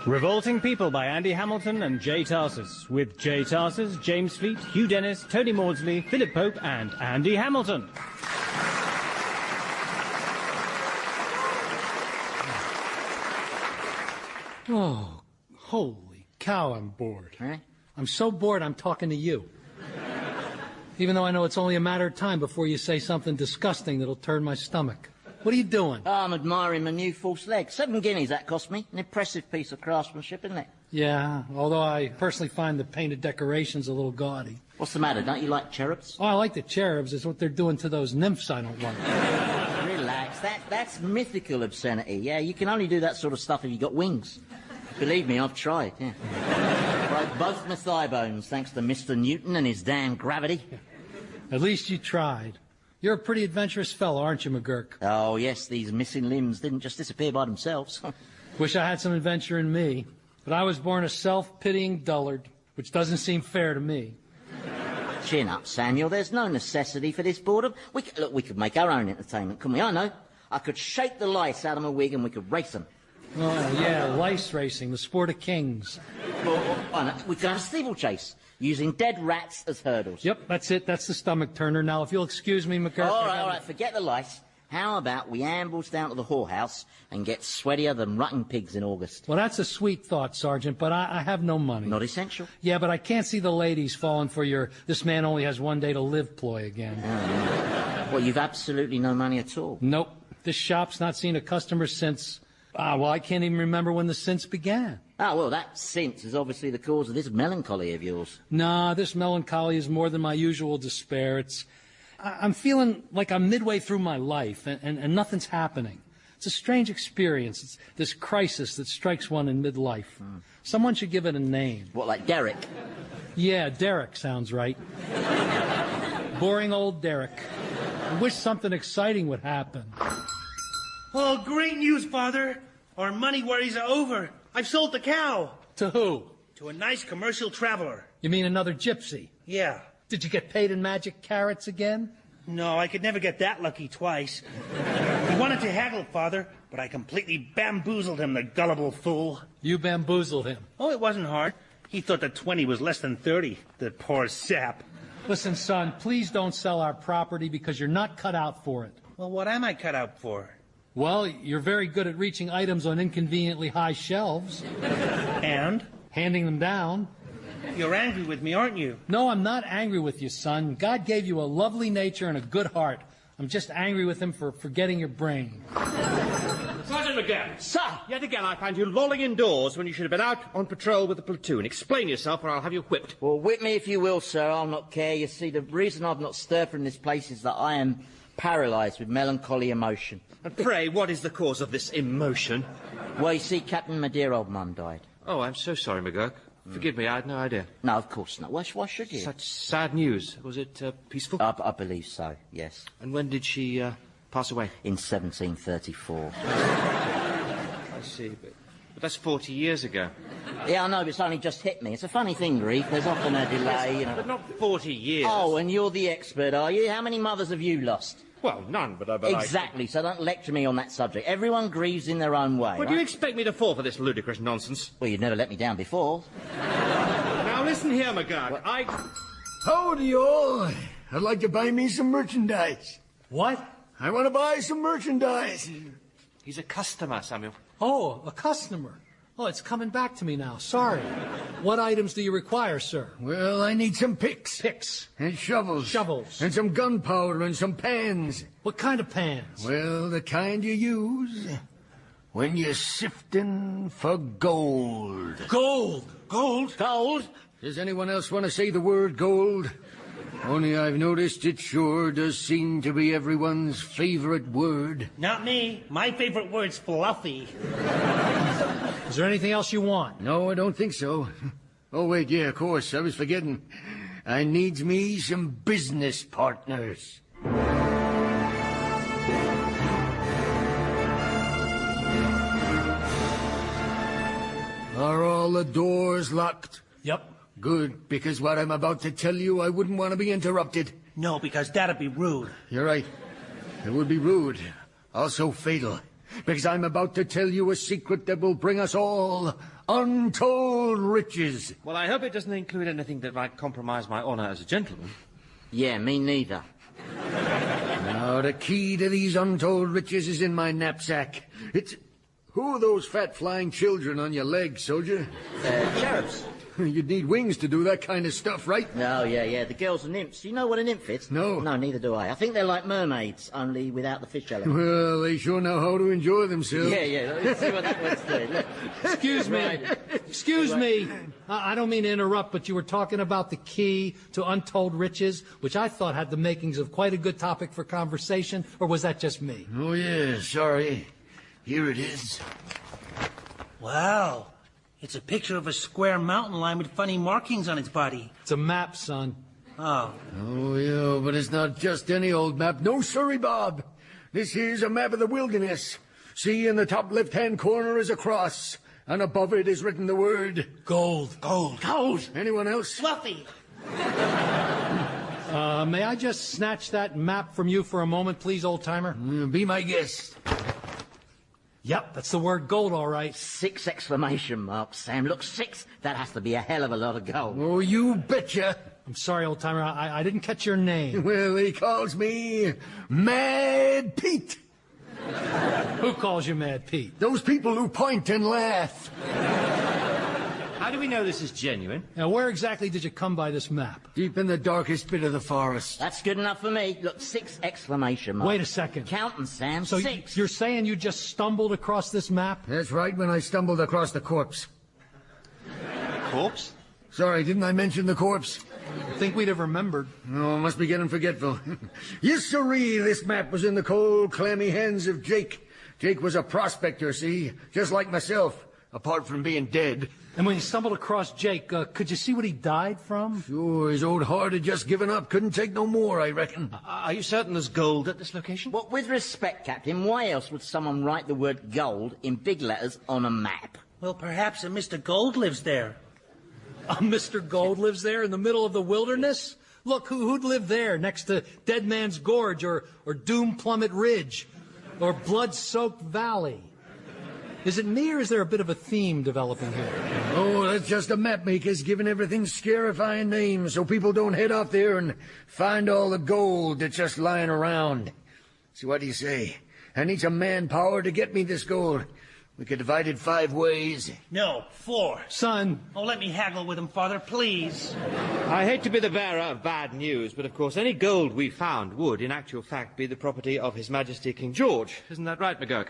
Revolting People by Andy Hamilton and Jay Tarsus, with Jay Tarsus, James Fleet, Hugh Dennis, Tony Maudsley, Philip Pope and Andy Hamilton. Oh, holy cow, I'm bored. Eh? I'm so bored I'm talking to you. Even though I know it's only a matter of time before you say something disgusting that'll turn my stomach. What are you doing? Oh, I'm admiring my new false leg. 7 guineas that cost me. An impressive piece of craftsmanship, isn't it? Yeah, although I personally find the painted decorations a little gaudy. What's the matter? Don't you like cherubs? Oh, I like the cherubs. It's what they're doing to those nymphs I don't like. Relax. That's mythical obscenity. Yeah, you can only do that sort of stuff if you've got wings. Believe me, I've tried, yeah. Broke both my thigh bones thanks to Mr. Newton and his damn gravity. At least you tried. You're a pretty adventurous fellow, aren't you, McGurk? Oh, yes, these missing limbs didn't just disappear by themselves. Wish I had some adventure in me. But I was born a self-pitying dullard, which doesn't seem fair to me. Chin up, Samuel. There's no necessity for this boredom. We could make our own entertainment, couldn't we? I know. I could shake the lice out of my wig and we could race them. Oh, yeah, lice racing, the sport of kings. Well, we could have a steeplechase, using dead rats as hurdles. Yep, that's it. That's the stomach turner. Now, if you'll excuse me, McGurk... All right, forget the lice. How about we ambles down to the whorehouse and get sweatier than rutting pigs in August? Well, that's a sweet thought, Sergeant, but I have no money. Not essential. Yeah, but I can't see the ladies falling for your this man only has one day to live ploy again. Well, you've absolutely no money at all. Nope. This shop's not seen a customer since... well, I can't even remember when the since began. Ah, well, that since is obviously the cause of this melancholy of yours. Nah, this melancholy is more than my usual despair. I'm feeling like I'm midway through my life, and nothing's happening. It's a strange experience. It's this crisis that strikes one in midlife. Someone should give it a name. What, like Derek? Yeah, Derek sounds right. Boring old Derek. I wish something exciting would happen. Oh, great news, Father. Our money worries are over. I've sold the cow. To who? To a nice commercial traveler. You mean another gypsy? Yeah. Did you get paid in magic carrots again? No, I could never get that lucky twice. He wanted to haggle, Father, but I completely bamboozled him, the gullible fool. You bamboozled him? Oh, it wasn't hard. He thought that 20 was less than 30, the poor sap. Listen, son, please don't sell our property because you're not cut out for it. Well, what am I cut out for? Well, you're very good at reaching items on inconveniently high shelves. And? Handing them down. You're angry with me, aren't you? No, I'm not angry with you, son. God gave you a lovely nature and a good heart. I'm just angry with him for forgetting your brain. Sergeant McGann. Sir! Yet again I find you lolling indoors when you should have been out on patrol with the platoon. Explain yourself or I'll have you whipped. Well, whip me if you will, sir. I'll not care. You see, the reason I've not stirred from this place is that I am paralysed with melancholy emotion. And pray, what is the cause of this emotion? Well, you see, Captain, my dear old mum died. Oh, I'm so sorry, McGurk. Forgive me, I had no idea. No, of course not. Why should you? Such sad news. Was it peaceful? I believe so, yes. And when did she pass away? In 1734. I see, but that's 40 years ago. Yeah, I know, but it's only just hit me. It's a funny thing, Reef. There's often a delay, you know. But not 40 years. Oh, and you're the expert, are you? How many mothers have you lost? Well, none, but Exactly, so don't lecture me on that subject. Everyone grieves in their own way, What do you expect me to fall for this ludicrous nonsense? Well, you've never let me down before. Now listen here, McGurk. Howdy, all. I'd like to buy me some merchandise. What? I want to buy some merchandise. He's a customer, Samuel. Oh, a customer. Oh, it's coming back to me now. Sorry. What items do you require, sir? Well, I need some picks. Picks. And shovels. Shovels. And some gunpowder and some pans. What kind of pans? Well, the kind you use when you're sifting for gold. Gold. Gold? Gold? Does anyone else want to say the word gold? Only I've noticed it sure does seem to be everyone's favorite word. Not me. My favorite word's fluffy. Is there anything else you want? No, I don't think so. Oh, wait, yeah, of course. I was forgetting. I needs me some business partners. Are all the doors locked? Yep. Good, because what I'm about to tell you, I wouldn't want to be interrupted. No, because that'd be rude. You're right. It would be rude. Also fatal. Because I'm about to tell you a secret that will bring us all Untold riches. Well, I hope it doesn't include anything that might compromise my honour as a gentleman. Yeah, me neither. Now, the key to these untold riches is in my knapsack. It's... Who are those fat flying children on your legs, soldier? Cherubs. You'd need wings to do that kind of stuff, right? Oh, yeah. The girls are nymphs. You know what a nymph is? No. No, neither do I. I think they're like mermaids, only without the fish element. Well, they sure know how to enjoy themselves. Yeah. Let's see what that one's doing. Look. Excuse me. Excuse me. I don't mean to interrupt, but you were talking about the key to untold riches, which I thought had the makings of quite a good topic for conversation, or was that just me? Oh, yeah, sorry. Here it is. Wow. It's a picture of a square mountain line with funny markings on its body. It's a map, son. Oh. Oh, yeah, but it's not just any old map. No, sorry, Bob. This here's a map of the wilderness. See, in the top left-hand corner is a cross, and above it is written the word... Gold. Gold. Anyone else? Fluffy. May I just snatch that map from you for a moment, please, old-timer? Be my guest. Yep, that's the word gold, all right. 6 exclamation marks, Sam. Look, 6. That has to be a hell of a lot of gold. Oh, you betcha. I'm sorry, old-timer, I didn't catch your name. Well, he calls me Mad Pete. Who calls you Mad Pete? Those people who point and laugh. How do we know this is genuine? Now, where exactly did you come by this map? Deep in the darkest bit of the forest. That's good enough for me. Look, 6 exclamation marks. Wait a second. Count them, Sam. So 6. you're saying you just stumbled across this map? That's right, when I stumbled across the corpse. Corpse? Sorry, didn't I mention the corpse? I think we'd have remembered. Oh, must be getting forgetful. Yes, sirree, this map was in the cold, clammy hands of Jake. Jake was a prospector, see? Just like myself, apart from being dead. And when you stumbled across Jake, could you see what he died from? Sure, his old heart had just given up. Couldn't take no more, I reckon. Are you certain there's gold at this location? Well, with respect, Captain, why else would someone write the word gold in big letters on a map? Well, perhaps a Mr. Gold lives there. Mr. Gold lives there in the middle of the wilderness? Look, who'd live there next to Dead Man's Gorge or Doom Plummet Ridge or Blood-Soaked Valley? Is it me, or is there a bit of a theme developing here? Oh, that's just a map maker's giving everything scarifying names so people don't head off there and find all the gold that's just lying around. So what do you say? I need some manpower to get me this gold. We could divide it 5 ways. No, 4. Son. Oh, let me haggle with him, Father, please. I hate to be the bearer of bad news, but of course any gold we found would, in actual fact, be the property of His Majesty King George. Isn't that right, McGurk?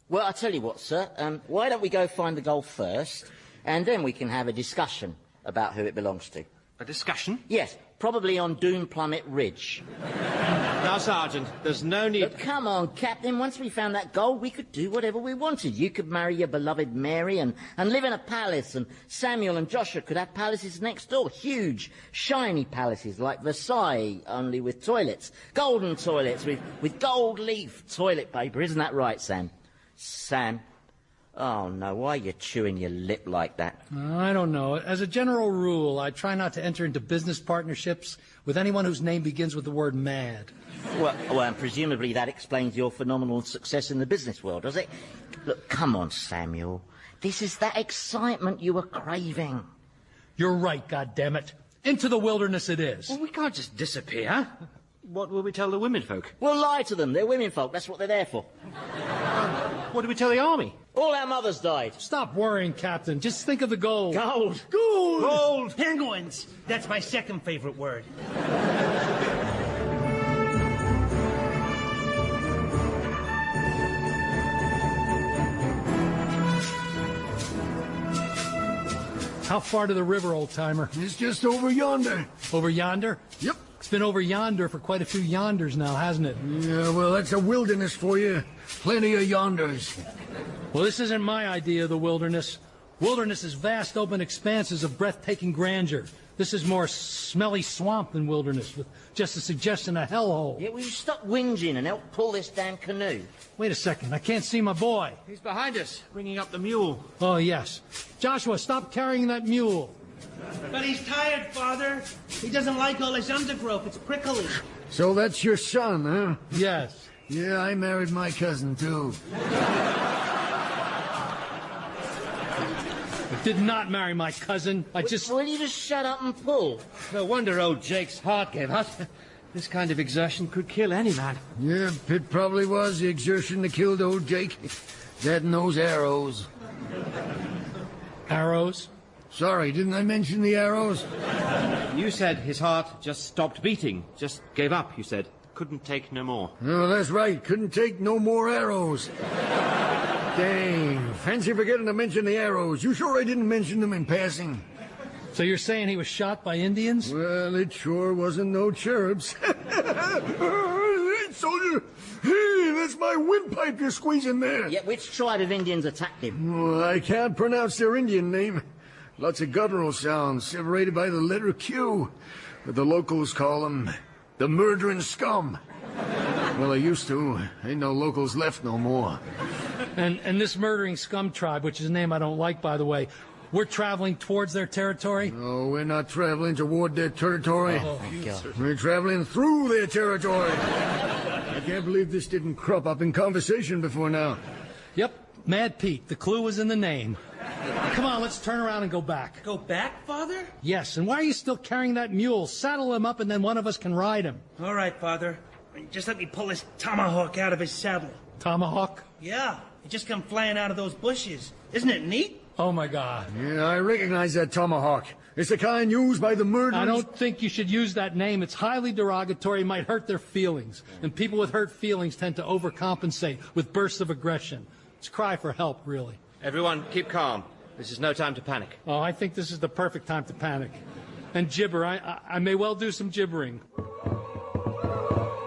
Well, I'll tell you what, sir. Why don't we go find the gold first, and then we can have a discussion about who it belongs to. A discussion? Yes, probably on Doom Plummet Ridge. Now, Sergeant, there's no need... But come on, Captain. Once we found that gold, we could do whatever we wanted. You could marry your beloved Mary and live in a palace, and Samuel and Joshua could have palaces next door. Huge, shiny palaces like Versailles, only with toilets. Golden toilets with gold leaf toilet paper. Isn't that right, Sam? Sam? Oh, no, why are you chewing your lip like that? I don't know. As a general rule, I try not to enter into business partnerships with anyone whose name begins with the word mad. Well, and presumably that explains your phenomenal success in the business world, does it? Look, come on, Samuel. This is that excitement you were craving. You're right, goddammit. Into the wilderness it is. Well, we can't just disappear. What will we tell the women folk? We'll lie to them. They're women folk. That's what they're there for. What do we tell the army? All our mothers died. Stop worrying, Captain. Just think of the gold. Gold. Gold! Gold. Penguins. That's my second favorite word. How far to the river, old-timer? It's just over yonder. Over yonder? Yep. It's been over yonder for quite a few yonders now, hasn't it? Yeah, well, that's a wilderness for you. Plenty of yonders. Well, this isn't my idea of the wilderness. Wilderness is vast open expanses of breathtaking grandeur. This is more smelly swamp than wilderness, with just a suggestion of hellhole. Yeah, will you stop whinging and help pull this damn canoe? Wait a second, I can't see my boy. He's behind us, bringing up the mule. Oh, yes. Joshua, stop carrying that mule. But he's tired, Father. He doesn't like all his undergrowth. It's prickly. So that's your son, huh? Yes. Yeah, I married my cousin, too. did not marry my cousin. Will you just shut up and pull? No wonder old Jake's heart gave out. This kind of exertion could kill any man. Yeah, it probably was the exertion that killed old Jake. That and those arrows. Arrows? Sorry, didn't I mention the arrows? You said his heart just stopped beating. Just gave up, you said. Couldn't take no more. Oh, that's right. Couldn't take no more arrows. Dang. Fancy forgetting to mention the arrows. You sure I didn't mention them in passing? So you're saying he was shot by Indians? Well, it sure wasn't no cherubs. Hey, soldier! Hey, that's my windpipe you're squeezing there. Yeah, which tribe of Indians attacked him? Oh, I can't pronounce their Indian name. Lots of guttural sounds separated by the letter Q. But the locals call them the murdering scum. Well, they used to. Ain't no locals left no more. And this murdering scum tribe, which is a name I don't like, by the way, we're traveling towards their territory? No, we're not traveling toward their territory. Oh, my God. We're traveling through their territory. I can't believe this didn't crop up in conversation before now. Yep, Mad Pete. The clue was in the name. Come on, let's turn around and go back. Go back, Father? Yes, and why are you still carrying that mule? Saddle him up and then one of us can ride him. All right, Father. Just let me pull this tomahawk out of his saddle. Tomahawk? Yeah, it just come flying out of those bushes. Isn't it neat? Oh, my God. Yeah, I recognize that tomahawk. It's the kind used by the murderers. I don't think you should use that name. It's highly derogatory. It might hurt their feelings. And people with hurt feelings tend to overcompensate with bursts of aggression. It's a cry for help, really. Everyone, keep calm. This is no time to panic. Oh, I think this is the perfect time to panic. And gibber. I may well do some gibbering.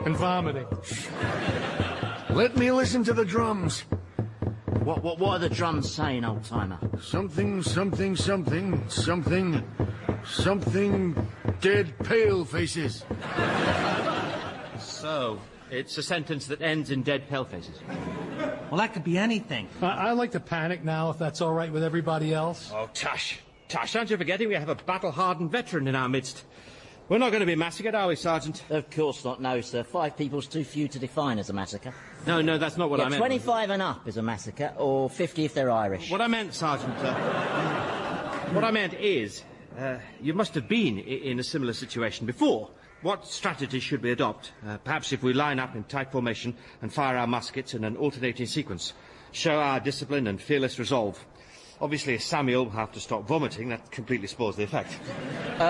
And vomiting. Let me listen to the drums. What are the drums saying, old-timer? Something, something, something, something, something, dead pale faces. So, it's a sentence that ends in dead pale faces. Well, that could be anything. I'd like to panic now, if that's all right with everybody else. Oh, Tush. Tush, aren't you forgetting we have a battle-hardened veteran in our midst? We're not going to be massacred, are we, Sergeant? Of course not, no, sir. 5 people's too few to define as a massacre. No, that's not what I meant. 25 and up is a massacre, or 50 if they're Irish. What I meant, Sergeant, what I meant is, you must have been in a similar situation before. What strategy should we adopt? Perhaps if we line up in tight formation and fire our muskets in an alternating sequence, show our discipline and fearless resolve. Obviously, Samuel will have to stop vomiting. That completely spoils the effect.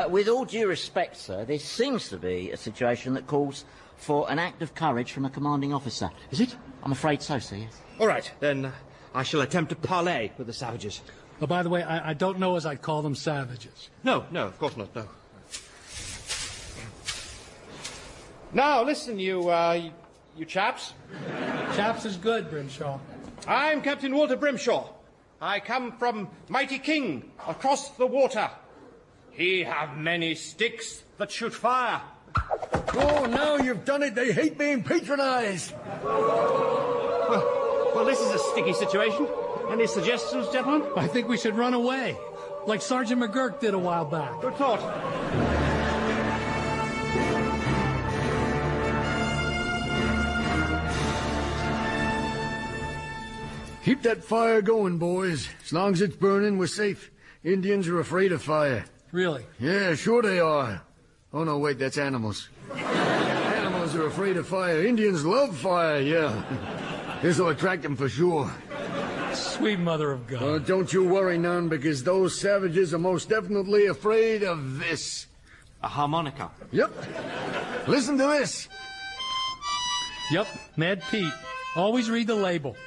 With all due respect, sir, this seems to be a situation that calls for an act of courage from a commanding officer. Is it? I'm afraid so, sir, yes. All right, then I shall attempt to parley with the savages. Oh, by the way, I don't know as I'd call them savages. No, of course not, no. Now, listen, you chaps. Chaps is good, Grimshaw. I'm Captain Walter Brimshaw. I come from mighty king across the water. He have many sticks that shoot fire. Oh, now you've done it. They hate being patronized. Well, this is a sticky situation. Any suggestions, gentlemen? I think we should run away, like Sergeant McGurk did a while back. Good thought. Keep that fire going, boys. As long as it's burning, we're safe. Indians are afraid of fire. Really? Yeah, sure they are. Oh, no, wait, that's animals. Animals are afraid of fire. Indians love fire, yeah. This'll attract them for sure. Sweet mother of God. Oh, don't you worry none, because those savages are most definitely afraid of this. A harmonica. Yep. Listen to this. Yep, Mad Pete. Always read the label.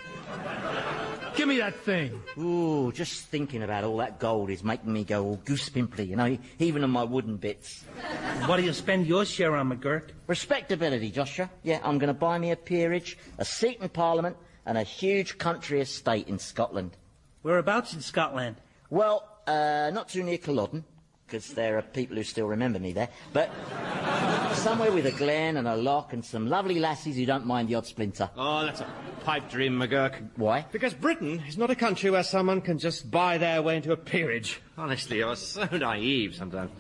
Give me that thing. Ooh, just thinking about all that gold is making me go all goose pimply, you know, even on my wooden bits. What do you spend your share on, McGurk? Respectability, Joshua. Yeah, I'm going to buy me a peerage, a seat in Parliament, and a huge country estate in Scotland. Whereabouts in Scotland? Well, not too near Culloden, because there are people who still remember me there, but somewhere with a glen and a loch and some lovely lassies who don't mind the odd splinter. Oh, that's a pipe dream, McGurk. Why? Because Britain is not a country where someone can just buy their way into a peerage. Honestly, you're so naive sometimes.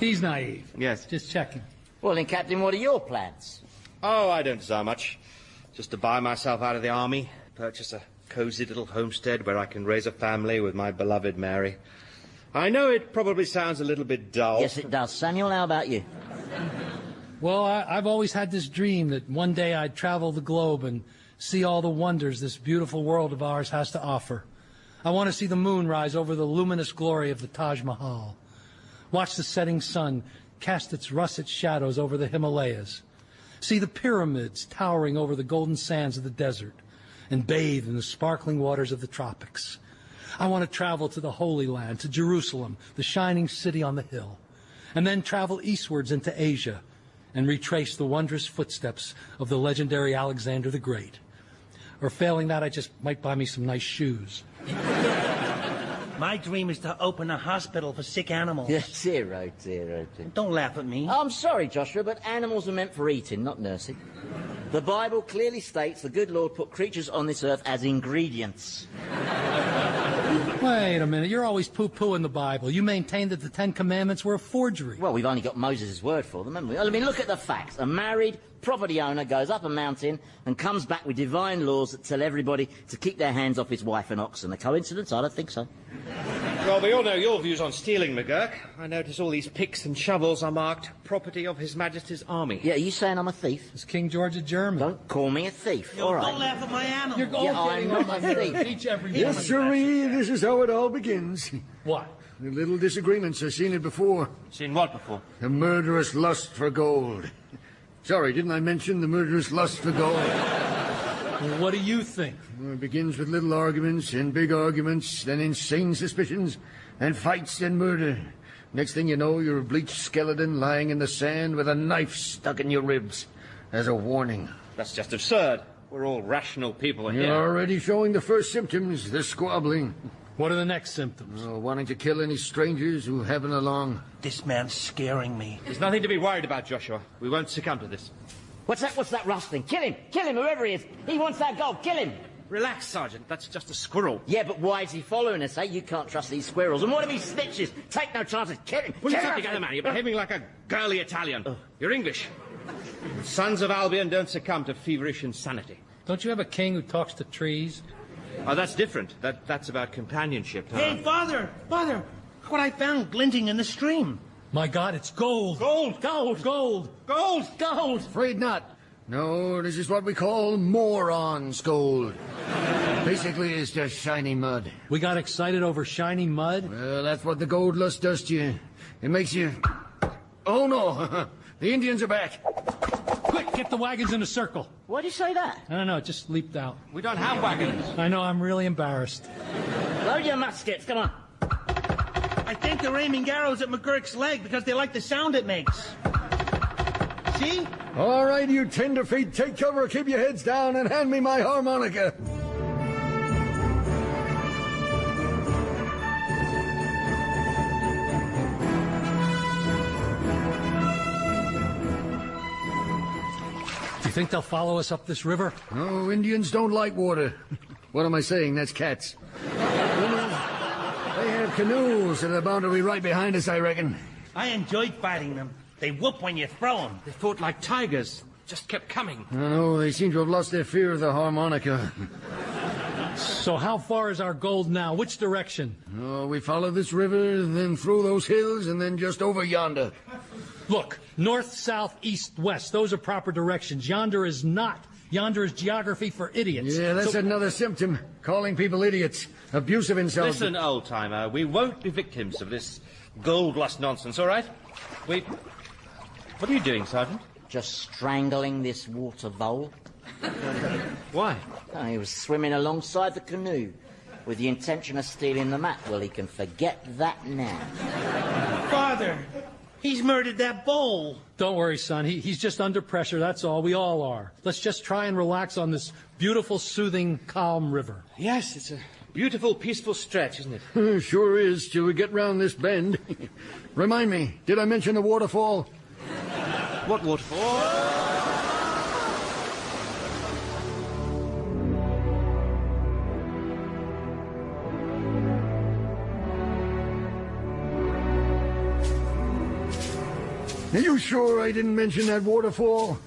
He's naive. Yes. Just checking. Well, then, Captain, what are your plans? Oh, I don't desire much. Just to buy myself out of the army, purchase a cosy little homestead where I can raise a family with my beloved Mary. I know it probably sounds a little bit dull. Yes, it does. Samuel, how about you? Well, I've always had this dream that one day I'd travel the globe and see all the wonders this beautiful world of ours has to offer. I want to see the moon rise over the luminous glory of the Taj Mahal. Watch the setting sun cast its russet shadows over the Himalayas. See the pyramids towering over the golden sands of the desert and bathe in the sparkling waters of the tropics. I want to travel to the Holy Land, to Jerusalem, the shining city on the hill, and then travel eastwards into Asia and retrace the wondrous footsteps of the legendary Alexander the Great. Or failing that, I just might buy me some nice shoes. My dream is to open a hospital for sick animals. Yes, zero. Don't laugh at me. I'm sorry, Joshua, but animals are meant for eating, not nursing. The Bible clearly states the good Lord put creatures on this earth as ingredients. Wait a minute, you're always poo-pooing the Bible. You maintain that the Ten Commandments were a forgery. Well, we've only got Moses' word for them, haven't we? I mean, look at the facts. A married property owner goes up a mountain and comes back with divine laws that tell everybody to keep their hands off his wife and oxen. A coincidence? I don't think so. Well, we all know your views on stealing, McGurk. I notice all these picks and shovels are marked property of His Majesty's Army. Yeah, are you saying I'm a thief? It's King George of Germany. Don't call me a thief, Yo, all right? don't laugh at my animals. You're all Yeah, getting I'm on my not a nerves. thief. Each every Yes, one. sirree, this is how it all begins. What? The little disagreements, I've seen it before. Seen what before? The murderous lust for gold. Sorry, didn't I mention the murderous lust for gold? Well, what do you think? Well, it begins with little arguments and big arguments, then insane suspicions, and fights and murder. Next thing you know, you're a bleached skeleton lying in the sand with a knife stuck in your ribs as a warning. That's just absurd. We're all rational people You're here. already showing the first symptoms, the squabbling. What are the next symptoms? Wanting to kill any strangers who happen along. This man's scaring me. There's nothing to be worried about, Joshua. We won't succumb to this. What's that rustling? Kill him, whoever he is. He wants that gold, kill him. Relax, Sergeant. That's just a squirrel. Yeah, but why is he following us, eh? You can't trust these squirrels. And what if he snitches? Take no chances, kill him. Pull Kill yourself him. together, man. You're behaving like a girly Italian. You're English. Sons of Albion don't succumb to feverish insanity. Don't you have a king who talks to trees? Oh, that's different. That's about companionship. Hey, Father! Father! Look what I found glinting in the stream. My God, it's gold! Gold! Gold! Gold! Gold! Gold! Afraid not. No, this is what we call morons gold. Basically, it's just shiny mud. We got excited over shiny mud? Well, that's what the gold lust does to you. It makes you... Oh, no. The Indians are back. Quick, get the wagons in a circle. Why'd you say that? I don't know, it just leaped out. We don't have wagons. I know, I'm really embarrassed. Load your muskets, come on. I think they're aiming arrows at McGurk's leg because they like the sound it makes. See? All right, you tenderfeet, take cover, keep your heads down, and hand me my harmonica. Do you think they'll follow us up this river? No, Indians don't like water. What am I saying? That's cats. They have canoes, and they're bound to be right behind us, I reckon. I enjoyed fighting them. They whoop when you throw them. They fought like tigers. Just kept coming. No, they seem to have lost their fear of the harmonica. So how far is our gold now? Which direction? Oh, we follow this river, then through those hills, and then just over yonder. Look, north, south, east, west. Those are proper directions. Yonder is not. Yonder is geography for idiots. Yeah, that's another symptom. Calling people idiots. Abuse of insults. Listen, old-timer, we won't be victims of this gold lust nonsense, all right? What are you doing, Sergeant? Just strangling this water vole. Why? Oh, he was swimming alongside the canoe with the intention of stealing the map. Well, he can forget that now. Father, he's murdered that bull. Don't worry, son. He's just under pressure, that's all. We all are. Let's just try and relax on this beautiful, soothing, calm river. Yes, it's a beautiful, peaceful stretch, isn't it? Sure is, till we get round this bend. Remind me, did I mention the waterfall? What waterfall? Are you sure I didn't mention that waterfall?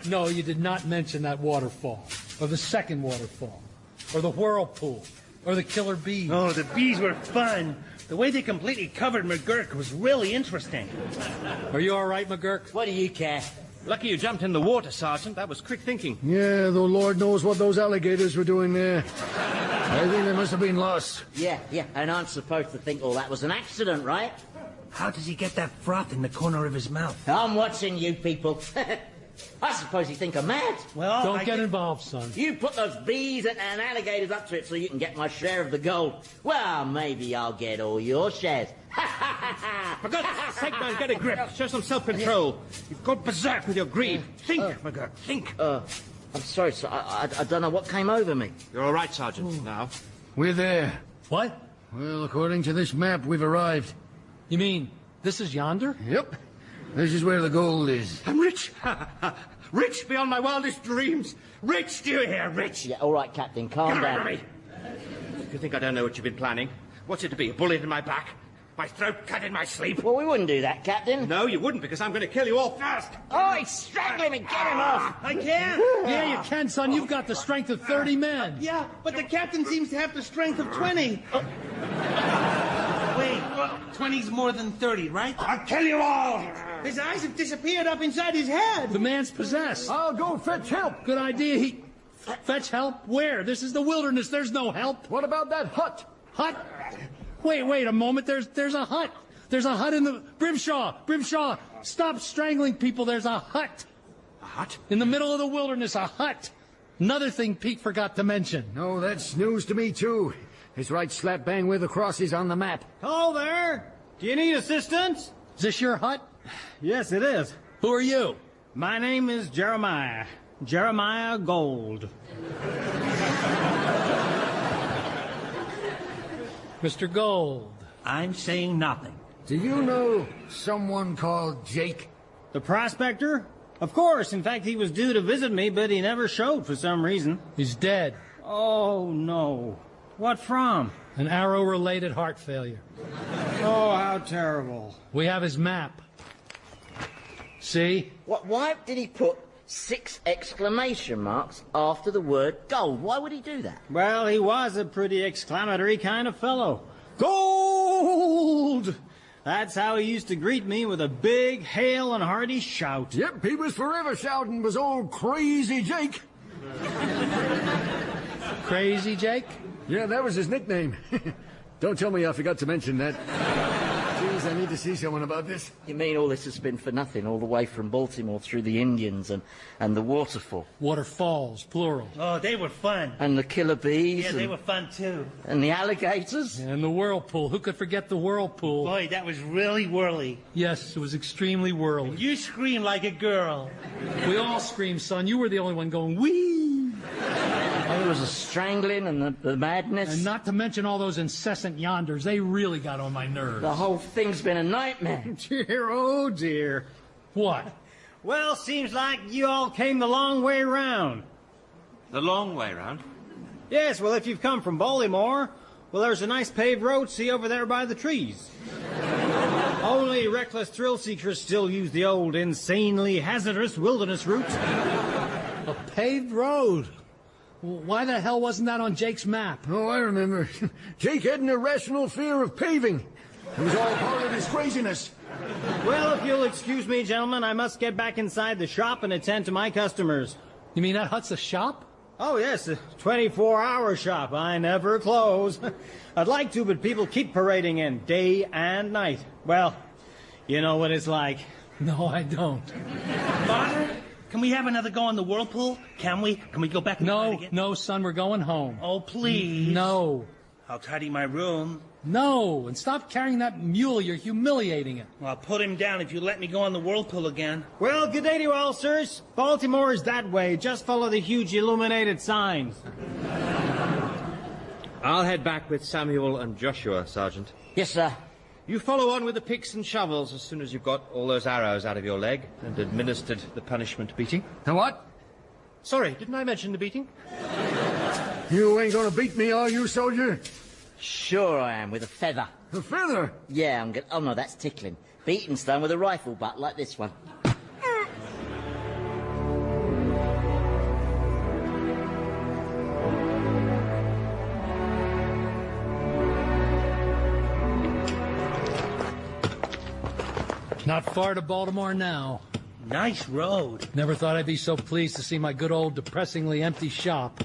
No, you did not mention that waterfall. Or the second waterfall. or the whirlpool, or the killer bees. Oh, the bees were fun. The way they completely covered McGurk was really interesting. Are you all right, McGurk? What do you care? Lucky you jumped in the water, Sergeant. That was quick thinking. Yeah, though Lord knows what those alligators were doing there. I think they must have been lost. Yeah, and I'm supposed to think all that was an accident, right? How does he get that froth in the corner of his mouth? I'm watching you people. I suppose you think I'm mad. Well, Don't get involved, son. You put those bees and alligators up to it so you can get my share of the gold. Well, maybe I'll get all your shares. For God's sake, man, get a grip. Show some self-control. You've gone berserk with your greed. Think, McGurk, think. I'm sorry, sir. I don't know what came over me. You're all right, Sergeant, now. We're there. What? Well, according to this map, we've arrived. You mean this is yonder? Yep. This is where the gold is. I'm rich. Rich beyond my wildest dreams. Rich, do you hear? Rich. Yeah, all right, Captain, calm Get away down. from me. You think I don't know what you've been planning? What's it to be, a bullet in my back? My throat cut in my sleep? Well, we wouldn't do that, Captain. No, you wouldn't, because I'm going to kill you all first. Oh, he's strangling me. Get him off. I can't. Yeah, you can, son. You've got the strength of 30 men. Yeah, but the captain seems to have the strength of 20. Wait, 20's more than 30, right? I'll kill you all. His eyes have disappeared up inside his head. The man's possessed. I'll go fetch help. Good idea. Fetch help? Where? This is the wilderness. There's no help. What about that hut? Hut? Wait a moment. There's a hut. There's a hut in the... Brimshaw, stop strangling people. There's a hut. A hut? In the middle of the wilderness, a hut. Another thing Pete forgot to mention. No, that's news to me, too. It's right slap bang where the cross is on the map. Hello there. Do you need assistance? Is this your hut? Yes, it is. Who are you? My name is Jeremiah. Jeremiah Gold. Mr. Gold. I'm saying nothing. Do you know someone called Jake? The prospector? Of course. In fact, he was due to visit me, but he never showed for some reason. He's dead. Oh, no. What from? An arrow-related heart failure. Oh, how terrible. We have his map. See? Why did he put 6 exclamation marks after the word gold? Why would he do that? Well, he was a pretty exclamatory kind of fellow. Gold! That's how he used to greet me, with a big, hail and hearty shout. Yep, he was forever shouting was old Crazy Jake. Crazy Jake? Yeah, that was his nickname. Don't tell me I forgot to mention that. Jeez, I need to see someone about this. You mean all this has been for nothing, all the way from Baltimore through the Indians and the waterfall? Waterfalls, plural. Oh, they were fun. And the killer bees? Yeah, they were fun, too. And the alligators? And the whirlpool. Who could forget the whirlpool? Boy, that was really whirly. Yes, it was extremely whirly. You scream like a girl. We all screamed, son. You were the only one going, wee! Oh, there was a strangling and the madness. And not to mention all those incessant yonders. They really got on my nerves. The whole thing's been a nightmare. Dear, oh dear. What? Well, seems like you all came the long way round. The long way round? Yes, well, if you've come from Baltimore, well, there's a nice paved road, see, over there by the trees. Only reckless thrill seekers still use the old, insanely hazardous wilderness route. A paved road. Why the hell wasn't that on Jake's map? Oh, I remember. Jake had an irrational fear of paving. It was all part of his craziness. Well, if you'll excuse me, gentlemen, I must get back inside the shop and attend to my customers. You mean that hut's a shop? Oh, yes, a 24-hour shop. I never close. I'd like to, but people keep parading in day and night. Well, you know what it's like. No, I don't. Father, can we have another go on the whirlpool? Can we? Can we go back and try it again? No, son, we're going home. Oh, please. No. I'll tidy my room. No, and stop carrying that mule. You're humiliating it. Well, I'll put him down if you let me go on the whirlpool again. Well, good day to you all, sirs. Baltimore is that way. Just follow the huge illuminated signs. I'll head back with Samuel and Joshua, Sergeant. Yes, sir. You follow on with the picks and shovels as soon as you've got all those arrows out of your leg and administered the punishment beating. The what? Sorry, didn't I mention the beating? You ain't gonna beat me, are you, soldier? Sure I am, with a feather. A feather? Yeah, I'm gonna... Oh, no, that's tickling. Beating stone with a rifle butt like this one. Not far to Baltimore now. Nice road. Never thought I'd be so pleased to see my good old depressingly empty shop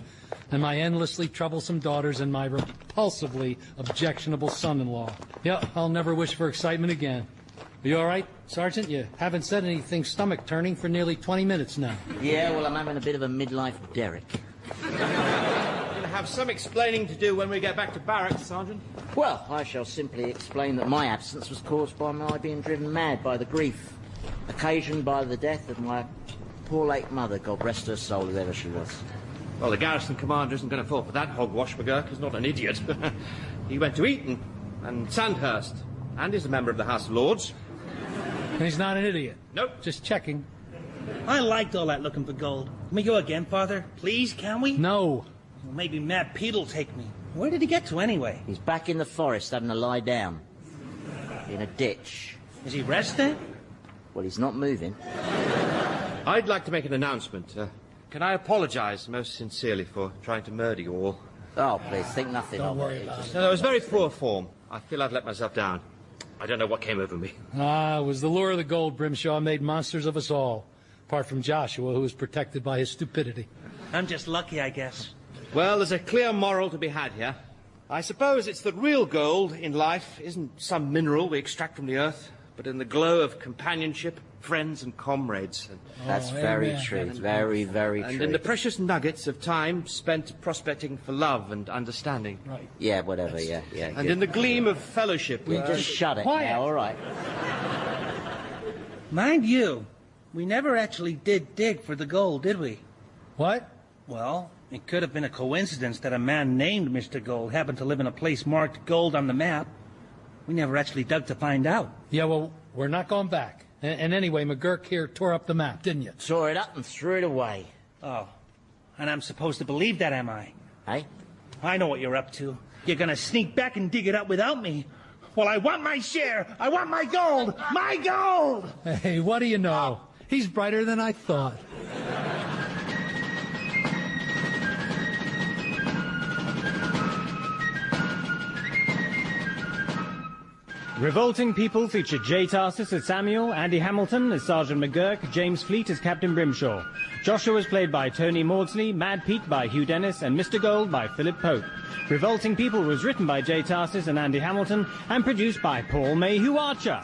and my endlessly troublesome daughters and my repulsively objectionable son-in-law. Yeah, I'll never wish for excitement again. Are you all right, Sergeant? You haven't said anything stomach-turning for nearly 20 minutes now. Yeah, well, I'm having a bit of a midlife Derek. We're going to have some explaining to do when we get back to barracks, Sergeant. Well, I shall simply explain that my absence was caused by my being driven mad by the grief occasioned by the death of my poor late mother, God rest her soul, whoever she was. Well, the garrison commander isn't going to fall for that hogwash. McGurk is not an idiot. He went to Eton and Sandhurst, and is a member of the House of Lords. And he's not an idiot. Nope. Just checking. I liked all that looking for gold. Can we go again, Father? Please, can we? No. Well, maybe Matt Pete'll take me. Where did he get to anyway? He's back in the forest having to lie down. In a ditch. Is he resting? Well, he's not moving. I'd like to make an announcement. Can I apologise most sincerely for trying to murder you all? Oh, please, think nothing Don't of worry it. about it. No, that was very poor form. I feel I've let myself down. I don't know what came over me. Ah, it was the lure of the gold. Grimshaw made monsters of us all. Apart from Joshua, who was protected by his stupidity. I'm just lucky, I guess. Well, there's a clear moral to be had here. I suppose it's that real gold in life isn't some mineral we extract from the earth, but in the glow of companionship, friends and comrades. That's very true. It's very, very true. And in the precious nuggets of time spent prospecting for love and understanding. Right. Yeah, whatever, yeah. And good. in the gleam of fellowship. You just shut it Quiet. now, all right. Mind you, we never actually did dig for the gold, did we? What? Well, it could have been a coincidence that a man named Mr. Gold happened to live in a place marked gold on the map. We never actually dug to find out. Yeah, well, we're not going back. And anyway, McGurk here tore up the map, didn't you? Tore it up and threw it away. Oh, and I'm supposed to believe that, am I? Hey? I know what you're up to. You're gonna sneak back and dig it up without me. Well, I want my share. I want my gold. My gold! Hey, what do you know? He's brighter than I thought. Revolting People featured Jay Tarsis as Samuel, Andy Hamilton as Sergeant McGurk, James Fleet as Captain Brimshaw. Joshua was played by Tony Maudsley, Mad Pete by Hugh Dennis, and Mr. Gold by Philip Pope. Revolting People was written by Jay Tarsis and Andy Hamilton and produced by Paul Mayhew Archer.